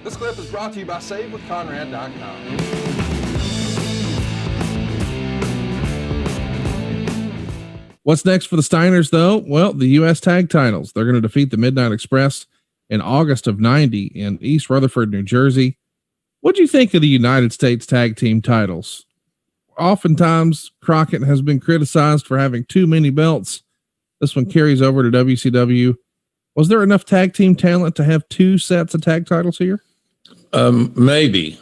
This clip is brought to you by SaveWithConrad.com. What's next for the Steiners, though? Well, the U.S. tag titles. They're going to defeat the Midnight Express in August of '90 in East Rutherford, New Jersey. What do you think of the United States tag team titles? Oftentimes, Crockett has been criticized for having too many belts. This one carries over to WCW. Was there enough tag team talent to have two sets of tag titles here? Maybe,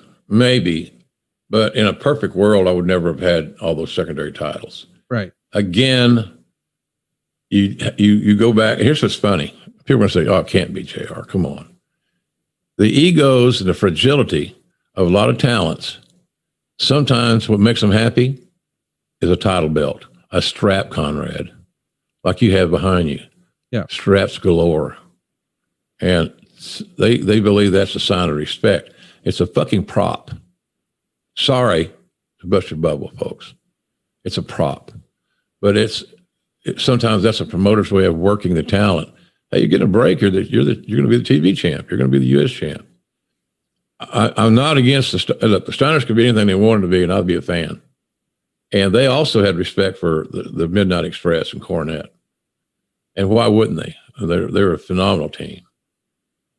but in a perfect world, I would never have had all those secondary titles. Right. Again, you go back. Here's what's funny. People are going to say, "Oh, it can't be JR. Come on." The egos and the fragility of a lot of talents. Sometimes what makes them happy is a title belt, a strap, Conrad, like you have behind you. Yeah. Straps galore. And they believe that's a sign of respect. It's a fucking prop. Sorry to bust your bubble, folks. It's a prop. But sometimes that's a promoter's way of working the talent. Hey, you get a break. You're going to be the TV champ. You're going to be the U.S. champ. I'm not against the Steiners could be anything they wanted to be, and I'd be a fan. And they also had respect for the Midnight Express and Cornette. And why wouldn't they? They're a phenomenal team.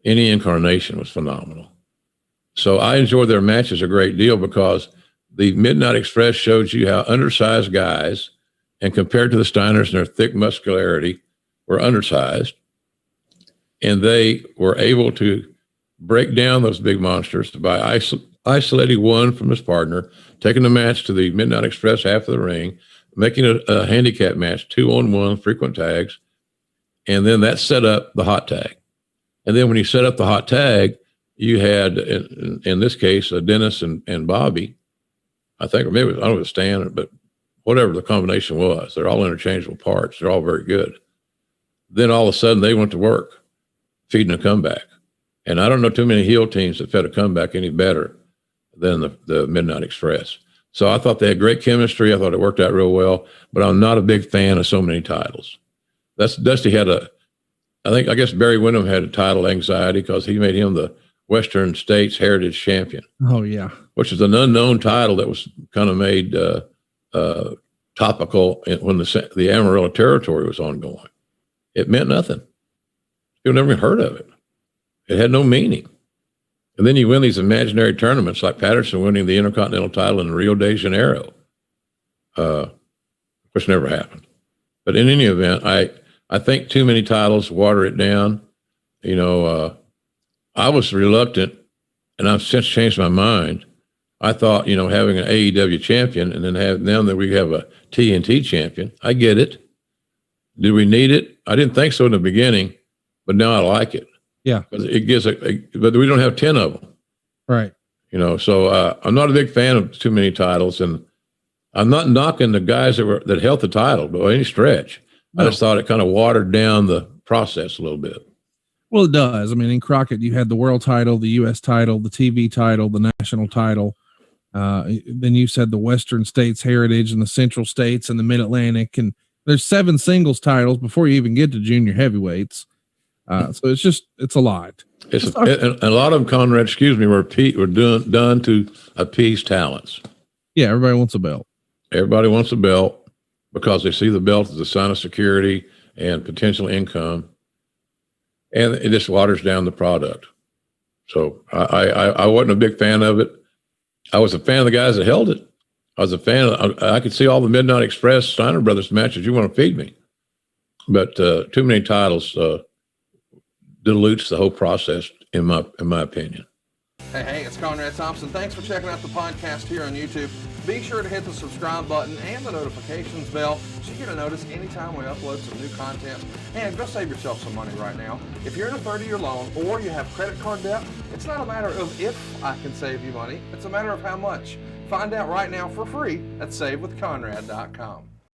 Any incarnation was phenomenal. So I enjoyed their matches a great deal because the Midnight Express showed you how undersized guys, and compared to the Steiners and their thick muscularity, were undersized. And they were able to break down those big monsters by isolating one from his partner, taking the match to the Midnight Express half of the ring, making a handicap match, 2-on-1, frequent tags. And then that set up the hot tag. And then when you set up the hot tag, you had, in this case, Dennis and Bobby, I think, or maybe, I don't know if it was Stan, but whatever the combination was, they're all interchangeable parts. They're all very good. Then all of a sudden they went to work, feeding a comeback. And I don't know too many heel teams that fed a comeback any better than the Midnight Express. So I thought they had great chemistry. I thought it worked out real well, but I'm not a big fan of so many titles. Dusty had I guess Barry Windham had a title anxiety because he made him the Western States Heritage Champion. Oh, yeah. Which is an unknown title that was kind of made topical when the Amarillo Territory was ongoing. It meant nothing. People never even heard of it. It had no meaning. And then you win these imaginary tournaments like Patterson winning the Intercontinental title in Rio de Janeiro, which never happened. But in any event, I think too many titles water it down. You know, I was reluctant, and I've since changed my mind. I thought, having an AEW champion and then now that we have a TNT champion, I get it. Did we need it? I didn't think so in the beginning, but now I like it. Yeah. Because it gives but we don't have 10 of them. Right. So I'm not a big fan of too many titles, and I'm not knocking the guys that held the title by any stretch. No. I just thought it kind of watered down the process a little bit. Well, it does. I mean, in Crockett, you had the world title, the U.S. title, the TV title, the national title. Then you said the Western States Heritage and the Central States and the Mid-Atlantic. And there's 7 singles titles before you even get to junior heavyweights. So it's a lot. And a lot of them, Conrad, were done to appease talents. Yeah, everybody wants a belt. Everybody wants a belt because they see the belt as a sign of security and potential income. And it just waters down the product. So I wasn't a big fan of it. I was a fan of the guys that held it. I was a fan I could see all the Midnight Express Steiner Brothers matches. You want to feed me. But too many titles dilutes the whole process, in my opinion. Hey, it's Conrad Thompson. Thanks for checking out the podcast here on YouTube. Be sure to hit the subscribe button and the notifications bell so you get a notice anytime we upload some new content. And go save yourself some money right now. If you're in a 30-year loan or you have credit card debt, it's not a matter of if I can save you money. It's a matter of how much. Find out right now for free at SaveWithConrad.com.